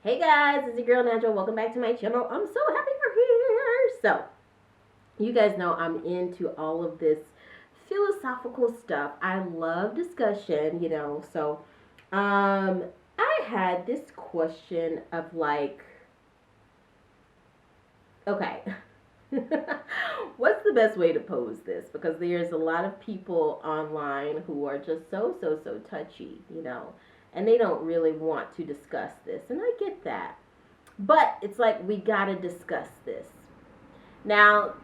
Hey guys, it's your girl Natural. Welcome back to my channel. I'm so happy you're here. So, you guys know I'm into all of this philosophical stuff. I love discussion. I had this question of like, okay, what's the best way to pose this? Because there's a lot of people online who are just so touchy, and they don't really want to discuss this. And I get that. But it's like we gotta discuss this. Now,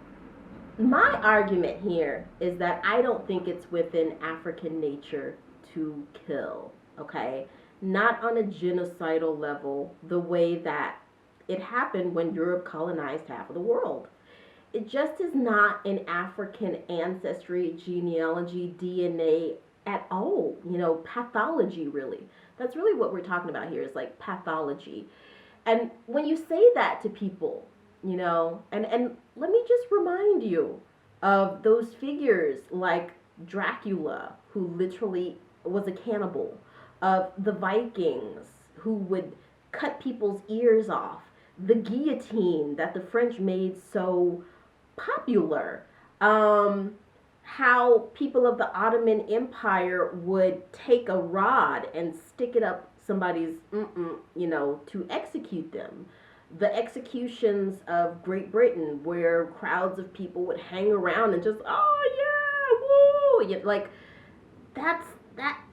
my argument here is that I don't think it's within African nature to kill, okay? Not on a genocidal level, the way that it happened when Europe colonized half of the world. It just is not in African ancestry, genealogy, DNA at all. Pathology, really. That's really what we're talking about here is like pathology. And when you say that to people, and let me just remind you of those figures like Dracula, who literally was a cannibal, of the Vikings, who would cut people's ears off, the guillotine that the French made so popular, how people of the Ottoman Empire would take a rod and stick it up somebody's to execute them. The executions of Great Britain, where crowds of people would hang around and just, oh yeah, woo, like that.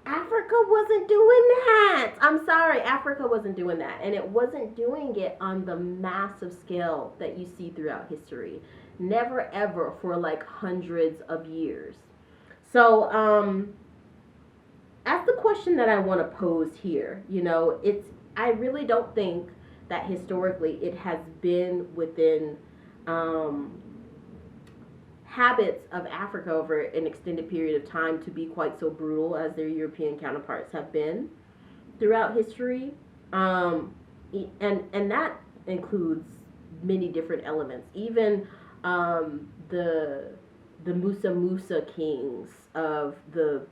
Africa wasn't doing that. I'm sorry, Africa wasn't doing that, and it wasn't doing it on the massive scale that you see throughout history. Never ever for like hundreds of years. So, that's the question that I want to pose here. I really don't think that historically it has been within um, habits of Africa over an extended period of time to be quite so brutal as their European counterparts have been throughout history. Um, and that includes many different elements. Even the Musa kings of the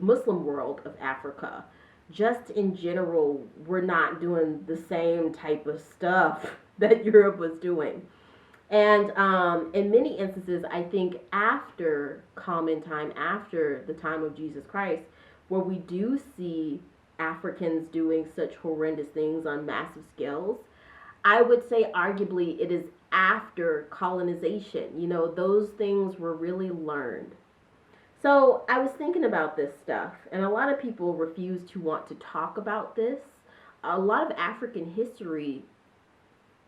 Muslim world of Africa, just in general, were not doing the same type of stuff that Europe was doing. And in many instances, I think after common time, after the time of Jesus Christ, where we do see Africans doing such horrendous things on massive scales, I would say arguably it is after colonization. Those things were really learned. So I was thinking about this stuff, and a lot of people refuse to want to talk about this. A lot of African history,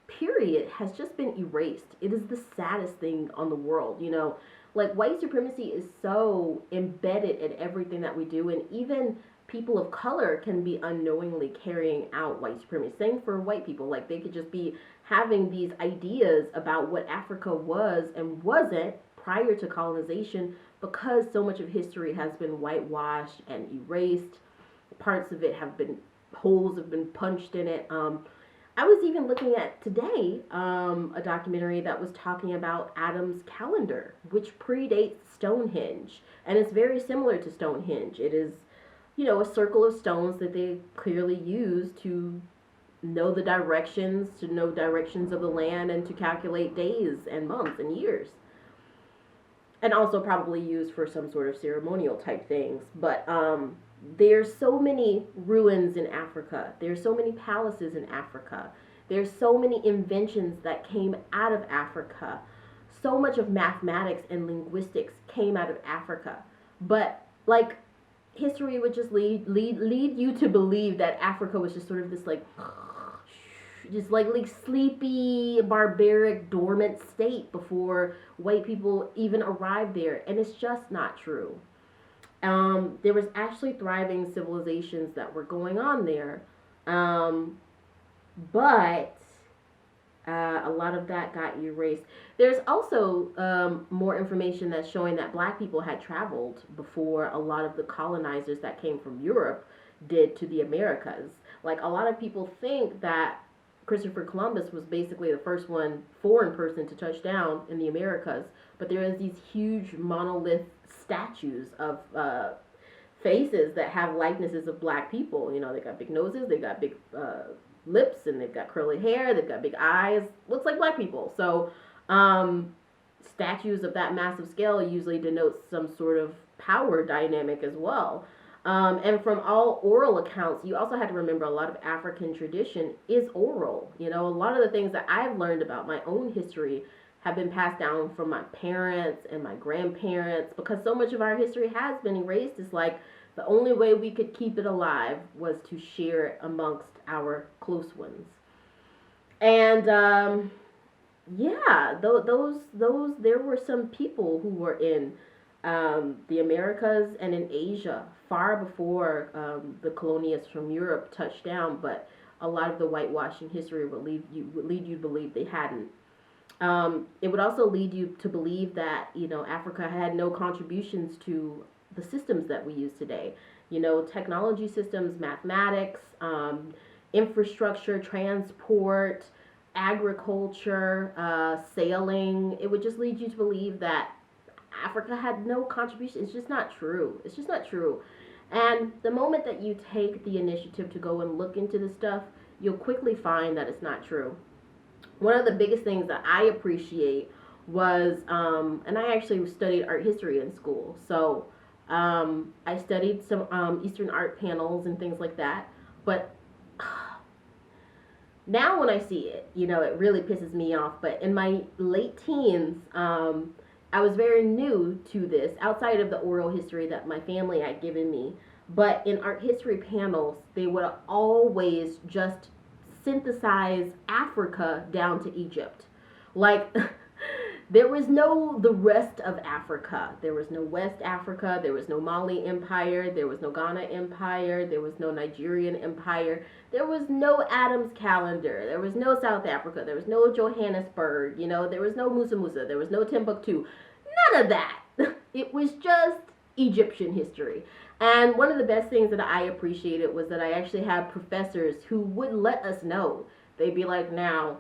period, has just been erased. It is the saddest thing on the world. Like white supremacy is so embedded in everything that we do, and even people of color can be unknowingly carrying out white supremacy. Same for white people. Like they could just be having these ideas about what Africa was and wasn't prior to colonization, because so much of history has been whitewashed and erased. Parts of it have been, holes have been punched in it. I was even looking at today a documentary that was talking about Adam's calendar, which predates Stonehenge, and it's very similar to Stonehenge. It is, a circle of stones that they clearly use to know the directions, to know directions of the land, and to calculate days and months and years. And also probably used for some sort of ceremonial type things. But there's so many ruins in Africa. There's so many palaces in Africa. There's so many inventions that came out of Africa. So much of mathematics and linguistics came out of Africa. But like history would just lead you to believe that Africa was just sort of this like just like sleepy, barbaric, dormant state before white people even arrived there, and it's just not true. There was actually thriving civilizations that were going on there, but a lot of that got erased. There's also more information that's showing that black people had traveled before a lot of the colonizers that came from Europe did to the Americas. Like a lot of people think that Christopher Columbus was basically the first foreign person to touch down in the Americas, but there is these huge monolith statues of faces that have likenesses of black people. They got big noses, they got big lips and they've got curly hair, they've got big eyes, looks like black people. So statues of that massive scale usually denotes some sort of power dynamic as well. And from all oral accounts, you also had to remember a lot of African tradition is oral. You know, a lot of the things that I've learned about my own history have been passed down from my parents and my grandparents, because so much of our history has been erased. It's like the only way we could keep it alive was to share it amongst our close ones. And yeah, those there were some people who were in the Americas and in Asia far before the colonialists from Europe touched down, but a lot of the whitewashing history would lead you to believe they hadn't. It would also lead you to believe that, you know, Africa had no contributions to the systems that we use today. You know, technology systems, mathematics, infrastructure, transport, agriculture, sailing. It would just lead you to believe that Africa had no contribution. It's just not true. It's just not true. And the moment that you take the initiative to go and look into this stuff, you'll quickly find that it's not true. One of the biggest things that I appreciate was, and I actually studied art history in school. So I studied some Eastern art panels and things like that. But now when I see it, you know, it really pisses me off. But in my late teens, I was very new to this, outside of the oral history that my family had given me. But in art history panels, they would always just synthesize Africa down to Egypt. Like, there was no the rest of Africa. There was no West Africa. There was no Mali Empire. There was no Ghana Empire. There was no Nigerian Empire. There was no Adams calendar. There was no South Africa. There was no Johannesburg. You know, there was no Musa Musa. There was no Timbuktu. None of that. It was just Egyptian history. And one of the best things that I appreciated was that I actually had professors who would let us know. They'd be like, now,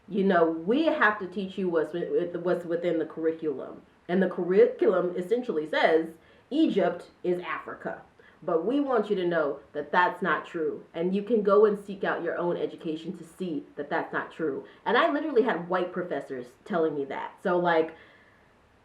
you know, we have to teach you what's within the curriculum. And the curriculum essentially says Egypt is Africa. But we want you to know that that's not true. And you can go and seek out your own education to see that that's not true. And I literally had white professors telling me that. So, like,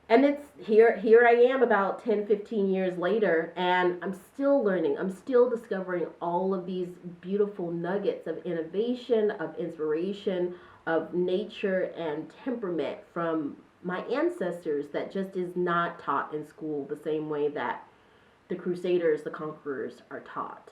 and it's here I am about 10, 15 years later, and I'm still learning. I'm still discovering all of these beautiful nuggets of innovation, of inspiration, of nature and temperament from my ancestors that just is not taught in school the same way that the Crusaders, the conquerors are taught.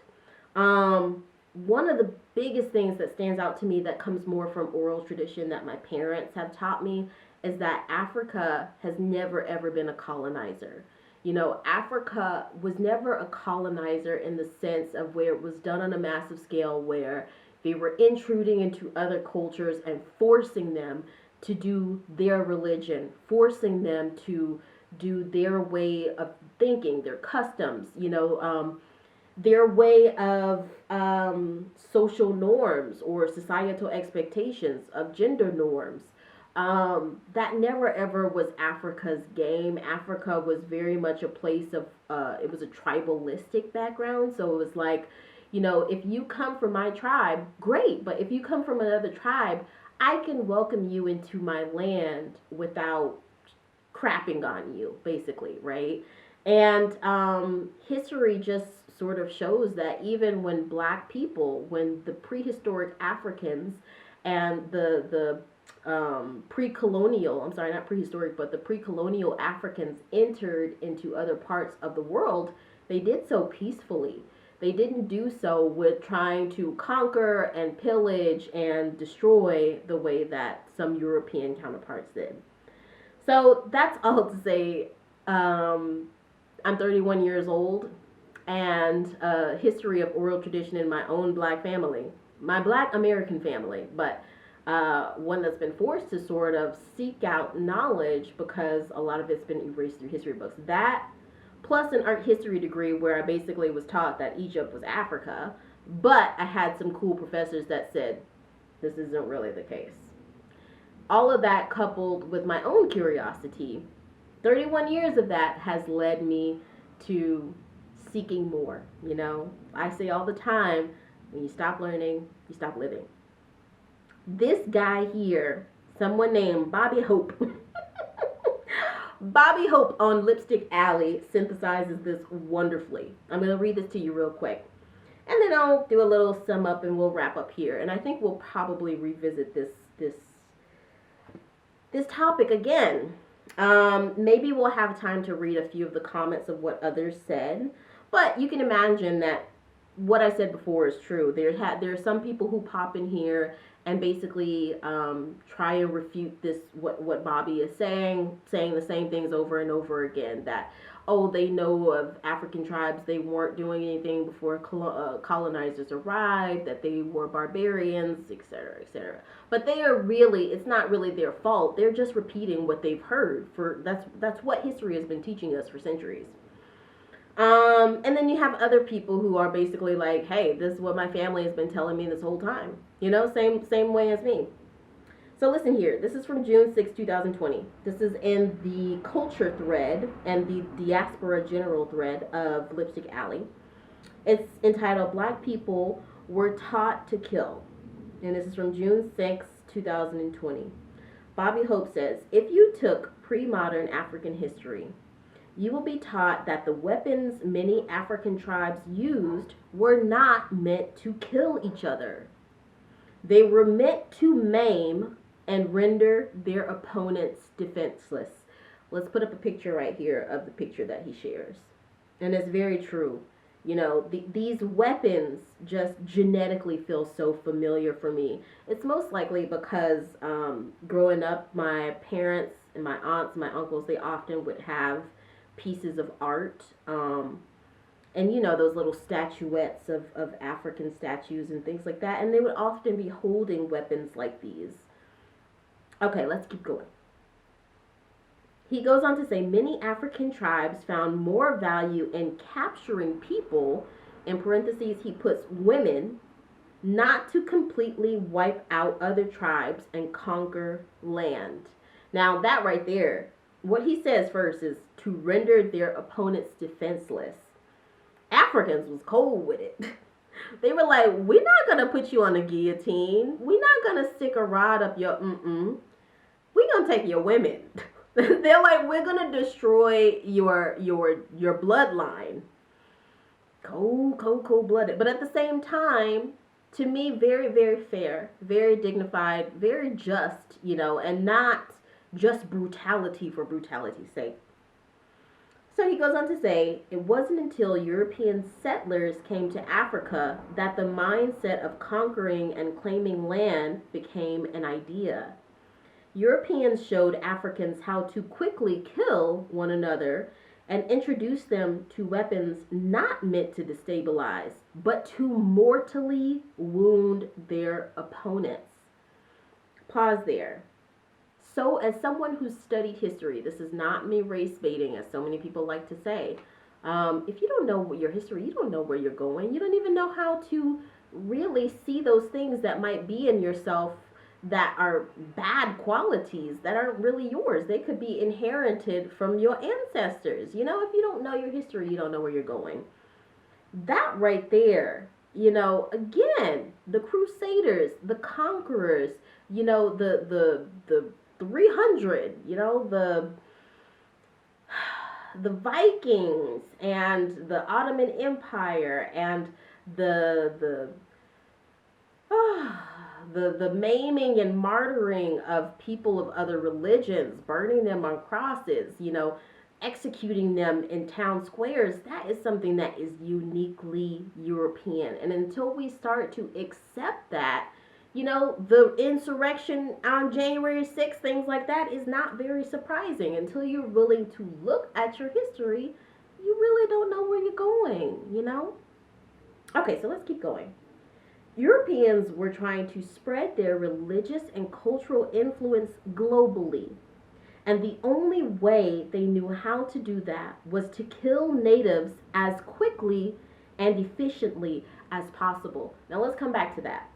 One of the biggest things that stands out to me that comes more from oral tradition that my parents have taught me is that Africa has never ever been a colonizer. You know, Africa was never a colonizer in the sense of where it was done on a massive scale, where they were intruding into other cultures and forcing them to do their religion, forcing them to do their way of thinking, their customs, you know, their way of social norms or societal expectations, of gender norms. That never ever was Africa's game. Africa was very much a place of, it was a tribalistic background. So it was like, you know, if you come from my tribe, great. But if you come from another tribe, I can welcome you into my land without crapping on you, basically, right? And history just sort of shows that even when black people, when the prehistoric Africans and the pre-colonial, I'm sorry, not prehistoric, but the pre-colonial Africans entered into other parts of the world, they did so peacefully. They didn't do so with trying to conquer and pillage and destroy the way that some European counterparts did. So that's all to say. I'm 31 years old, and a history of oral tradition in my own black family, my black American family, but one that's been forced to sort of seek out knowledge because a lot of it's been erased through history books. That, plus an art history degree where I basically was taught that Egypt was Africa, but I had some cool professors that said this isn't really the case. All of that coupled with my own curiosity, 31 years of that has led me to seeking more. You know, I say all the time, When you stop learning, you stop living. This guy here, someone named Bobby Hope, Bobby Hope on Lipstick Alley synthesizes this wonderfully. I'm going to read this to you real quick. And then I'll do a little sum up and we'll wrap up here. And I think we'll probably revisit this topic again. Maybe we'll have time to read a few of the comments of what others said. But you can imagine that what I said before is true. There are some people who pop in here and basically try and refute this what Bobby is saying the same things over and over again. That they know of African tribes, they weren't doing anything before colonizers arrived, that they were barbarians, etc., etc. But it's not really their fault. They're just repeating what they've heard. That's what history has been teaching us for centuries. And then you have other people who are basically like, hey, this is what my family has been telling me this whole time. Same way as me. So listen here. This is from June 6, 2020. This is in the culture thread and the diaspora general thread of Lipstick Alley. It's entitled Black People Were Taught to Kill. And this is from June 6, 2020. Bobby Hope says, if you took pre-modern African history, you will be taught that the weapons many African tribes used were not meant to kill each other. They were meant to maim and render their opponents defenseless. Let's put up a picture right here of the picture that he shares. And it's very true. These weapons just genetically feel so familiar for me. It's most likely because growing up, my parents and my aunts and my uncles, they often would have pieces of art, and those little statuettes of African statues and things like that, and they would often be holding weapons like these. Okay, let's keep going. He goes on to say, many African tribes found more value in capturing people, in parentheses he puts women, not to completely wipe out other tribes and conquer land. Now that right there, what he says first is to render their opponents defenseless. Africans was cold with it. They were like, we're not going to put you on a guillotine. We're not going to stick a rod up your We're going to take your women. They're like, we're going to destroy your bloodline. Cold-blooded. But at the same time, to me, very, very fair, very dignified, very just, and not just brutality for brutality's sake. So he goes on to say, it wasn't until European settlers came to Africa that the mindset of conquering and claiming land became an idea. Europeans showed Africans how to quickly kill one another and introduced them to weapons not meant to destabilize, but to mortally wound their opponents. Pause there. So as someone who's studied history, this is not me race baiting, as so many people like to say. If you don't know your history, you don't know where you're going. You don't even know how to really see those things that might be in yourself that are bad qualities, that aren't really yours. They could be inherited from your ancestors. If you don't know your history, you don't know where you're going. That right there, again, the Crusaders, the conquerors, the 300, the Vikings and the Ottoman Empire and the maiming and martyring of people of other religions, burning them on crosses, executing them in town squares. That is something that is uniquely European. And until we start to accept that, the insurrection on January 6th, things like that is not very surprising. Until you're willing to look at your history, you really don't know where you're going, Okay, so let's keep going. Europeans were trying to spread their religious and cultural influence globally. And the only way they knew how to do that was to kill natives as quickly and efficiently as possible. Now let's come back to that.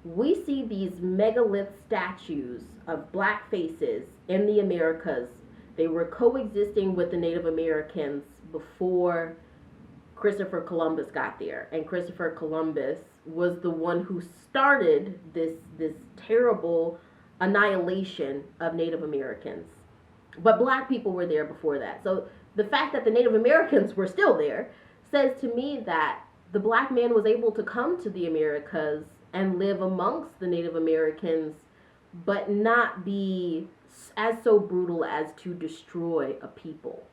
We see these megalith statues of black faces in the Americas. They were coexisting with the Native Americans before Christopher Columbus got there, and Christopher Columbus was the one who started this terrible annihilation of Native Americans. But black people were there before that. So the fact that the Native Americans were still there says to me that the black man was able to come to the Americas and live amongst the Native Americans, but not be as so brutal as to destroy a people.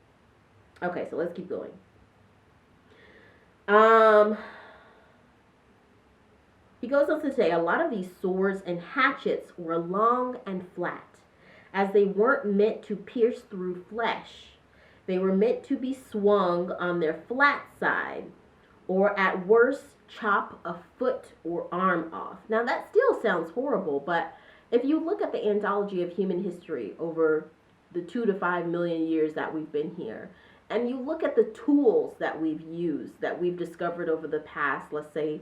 Okay, so let's keep going. He goes on to say a lot of these swords and hatchets were long and flat, as they weren't meant to pierce through flesh. They were meant to be swung on their flat side, or at worst, chop a foot or arm off. Now that still sounds horrible, but if you look at the anthology of human history over the 2 to 5 million years that we've been here, and you look at the tools that we've used, that we've discovered over the past, let's say,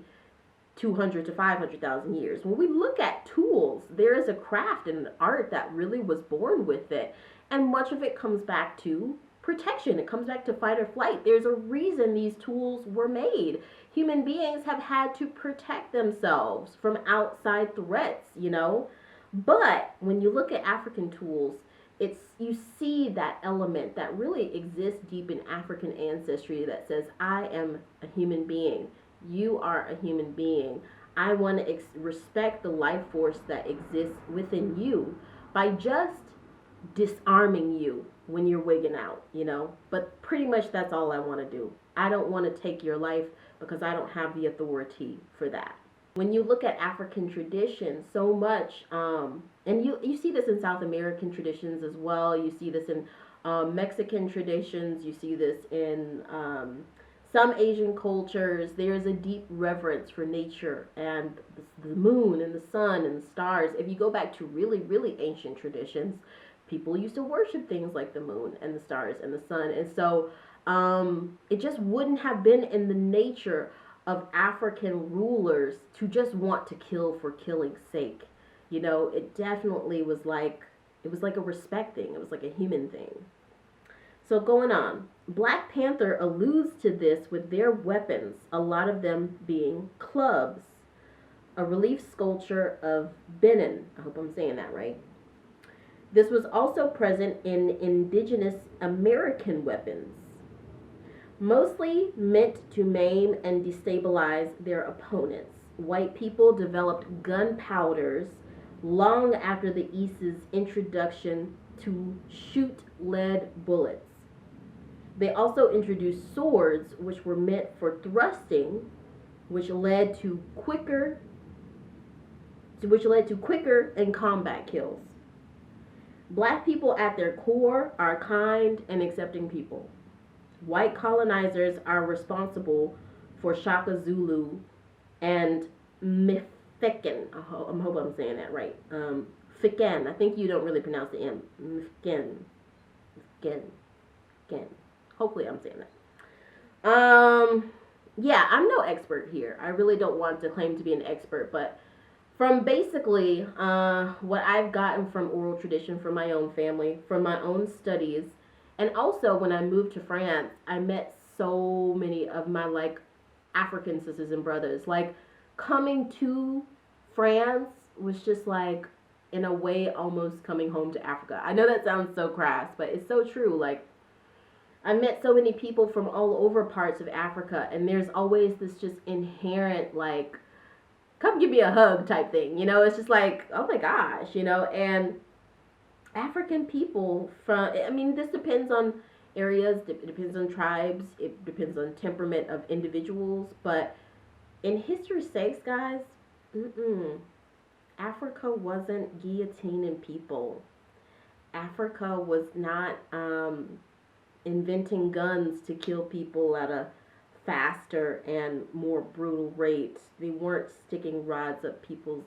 200 to 500,000 years. When we look at tools, there is a craft and an art that really was born with it. And much of it comes back to protection. It comes back to fight or flight. There's a reason these tools were made. Human beings have had to protect themselves from outside threats, you know. But when you look at African tools, you see that element that really exists deep in African ancestry that says, I am a human being. You are a human being. I want to respect the life force that exists within you by just disarming you when you're wigging out, you know. But pretty much that's all I want to do. I don't want to take your life because I don't have the authority for that. When you look at African traditions, so much, and you see this in South American traditions as well. You see this in Mexican traditions. You see this in some Asian cultures. There's a deep reverence for nature and the moon and the sun and the stars. If you go back to really, really ancient traditions, people used to worship things like the moon and the stars and the sun. And so it just wouldn't have been in the nature of African rulers to just want to kill for killing's sake. You know, it definitely was like a respect thing. It was like a human thing. So going on, Black Panther alludes to this with their weapons, a lot of them being clubs, a relief sculpture of Benin. I hope I'm saying that right. This was also present in indigenous American weapons, mostly meant to maim and destabilize their opponents. White people developed gunpowders long after the East's introduction to shoot lead bullets. They also introduced swords, which were meant for thrusting, which led to quicker and combat kills. Black people at their core are kind and accepting people. White colonizers are responsible for Shaka Zulu and Mifekin. I hope I'm saying that right. Fiken. I think you don't really pronounce the M. Mifken. Hopefully I'm saying that. Yeah, I'm no expert here. I really don't want to claim to be an expert, but from basically what I've gotten from oral tradition, from my own family, from my own studies, and also when I moved to France, I met so many of my like African sisters and brothers. Like coming to France was just like, in a way, almost coming home to Africa. I know that sounds so crass, but it's so true. Like I met so many people from all over parts of Africa, and there's always this just inherent like, come give me a hug type thing, you know. It's just like, oh my gosh, you know. And African people this depends on areas, it depends on tribes, it depends on temperament of individuals, but in history's sakes, guys, Africa wasn't guillotining people. Africa was not inventing guns to kill people at a faster and more brutal rate. They weren't sticking rods up people's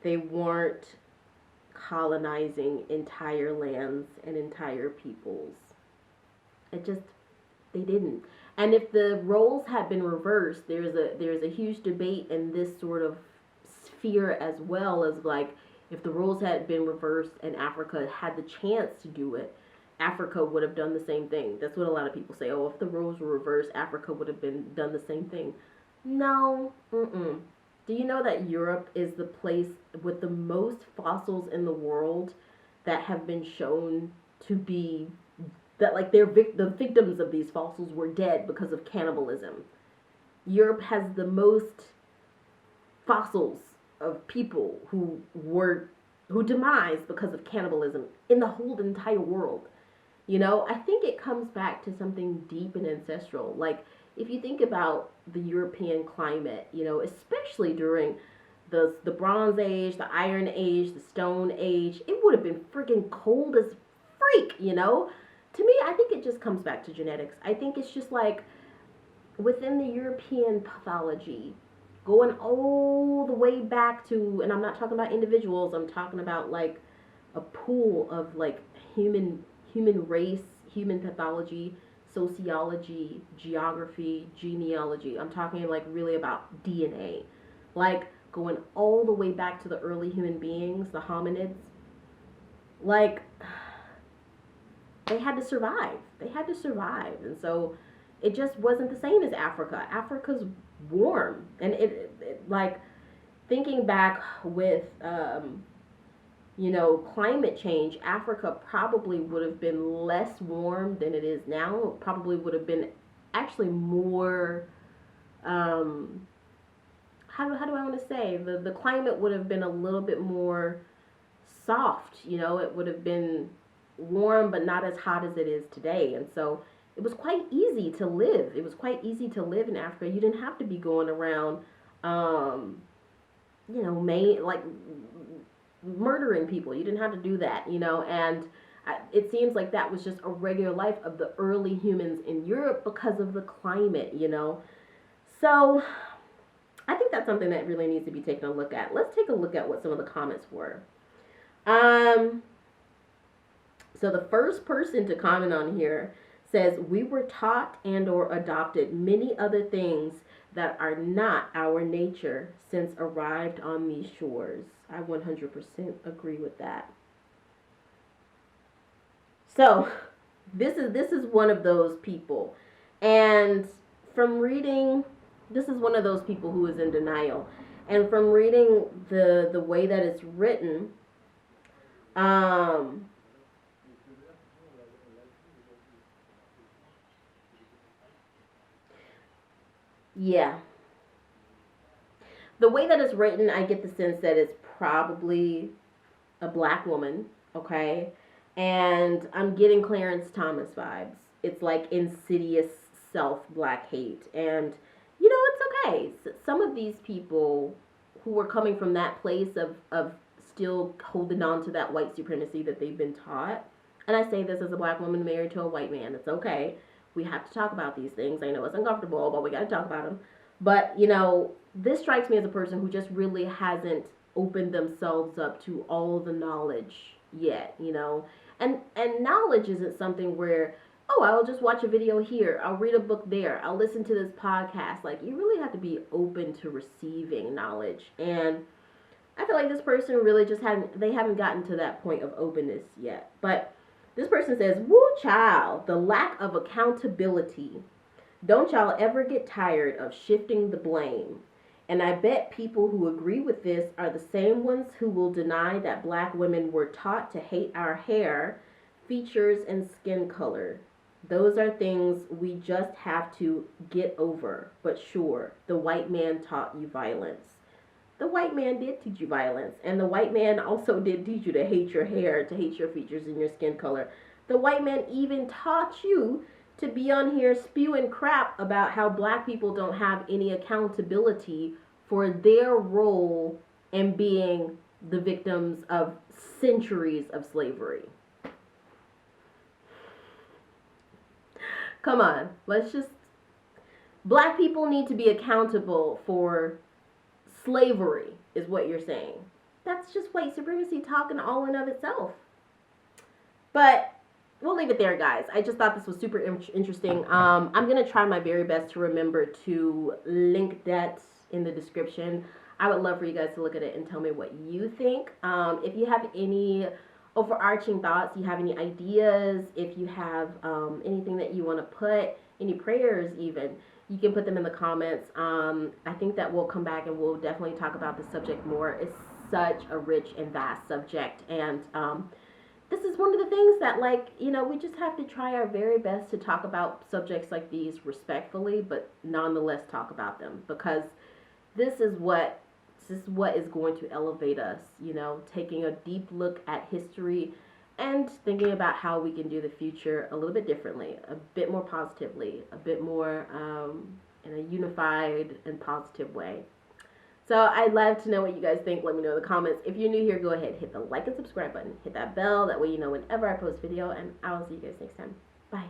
They weren't colonizing entire lands and entire peoples. They didn't. And if the roles had been reversed, there's a huge debate in this sort of sphere as well, as like if the roles had been reversed and Africa had the chance to do it, Africa would have done the same thing. That's what a lot of people say. Oh, if the roles were reversed, Africa would have been done the same thing. No. Mm-mm. Do you know that Europe is the place with the most fossils in the world that have been shown to be that like the victims of these fossils were dead because of cannibalism. Europe has the most fossils of people who demised because of cannibalism in the whole entire world. You know, I think it comes back to something deep and ancestral. Like if you think about the European climate, you know, especially during the Bronze Age, the Iron Age, the Stone Age, it would have been freaking cold as freak, you know? To me, I think it just comes back to genetics. I think it's just like within the European pathology, going all the way back to, and I'm not talking about individuals, I'm talking about like a pool of like human race, human pathology, sociology, geography, genealogy. I'm talking like really about DNA. Like going all the way back to the early human beings, the hominids. Like they had to survive. They had to survive. And so it just wasn't the same as Africa. Africa's warm. And it like thinking back with you know, climate change, Africa probably would have been less warm than it is now. It probably would have been actually more, how do I want to say? The climate would have been a little bit more soft, you know, it would have been warm but not as hot as it is today. And so it was quite easy to live. It was quite easy to live in Africa. You didn't have to be going around, you know, like murdering people. You didn't have to do that, you know, and it seems like that was just a regular life of the early humans in Europe because of the climate, you know. So I think that's something that really needs to be taken a look at. Let's take a look at what some of the comments were. So the first person to comment on here says, we were taught and or adopted many other things that are not our nature since arrived on these shores. I 100% agree with that. So this is one of those people. And from reading, this is one of those people who is in denial. And from reading the way that it's written, yeah. The way that it's written, I get the sense that it's probably a black woman, okay? And I'm getting Clarence Thomas vibes. It's like insidious self-black hate. And, you know, it's okay. Some of these people who were coming from that place of still holding on to that white supremacy that they've been taught, and I say this as a black woman married to a white man, it's okay. We have to talk about these things. I know it's uncomfortable, but we got to talk about them. But, you know, this strikes me as a person who just really hasn't opened themselves up to all the knowledge yet, you know. And knowledge isn't something where, oh, I'll just watch a video here, I'll read a book there, I'll listen to this podcast. Like, you really have to be open to receiving knowledge. And I feel like this person really just haven't gotten to that point of openness yet. But this person says, woo child, the lack of accountability. Don't y'all ever get tired of shifting the blame. And I bet people who agree with this are the same ones who will deny that black women were taught to hate our hair, features, and skin color. Those are things we just have to get over. But sure, the white man taught you violence. The white man did teach you violence. And the white man also did teach you to hate your hair, to hate your features and your skin color. The white man even taught you to be on here spewing crap about how black people don't have any accountability for their role in being the victims of centuries of slavery. Come on, black people need to be accountable for slavery, is what you're saying. That's just white supremacy talking all in of itself. But we'll leave it there, guys. I just thought this was super interesting. I'm going to try my very best to remember to link that in the description. I would love for you guys to look at it and tell me what you think. If you have any overarching thoughts, you have any ideas, if you have anything that you want to put, any prayers even, you can put them in the comments. I think that we'll come back and we'll definitely talk about the subject more. It's such a rich and vast subject, and this is one of the things that, like, we just have to try our very best to talk about subjects like these respectfully, but nonetheless talk about them, because this is what is going to elevate us, taking a deep look at history and thinking about how we can do the future a little bit differently, a bit more positively, a bit more in a unified and positive way. So I'd love to know what you guys think. Let me know in the comments. If you're new here, go ahead, hit the like and subscribe button. Hit that bell. That way you know whenever I post video. And I will see you guys next time. Bye.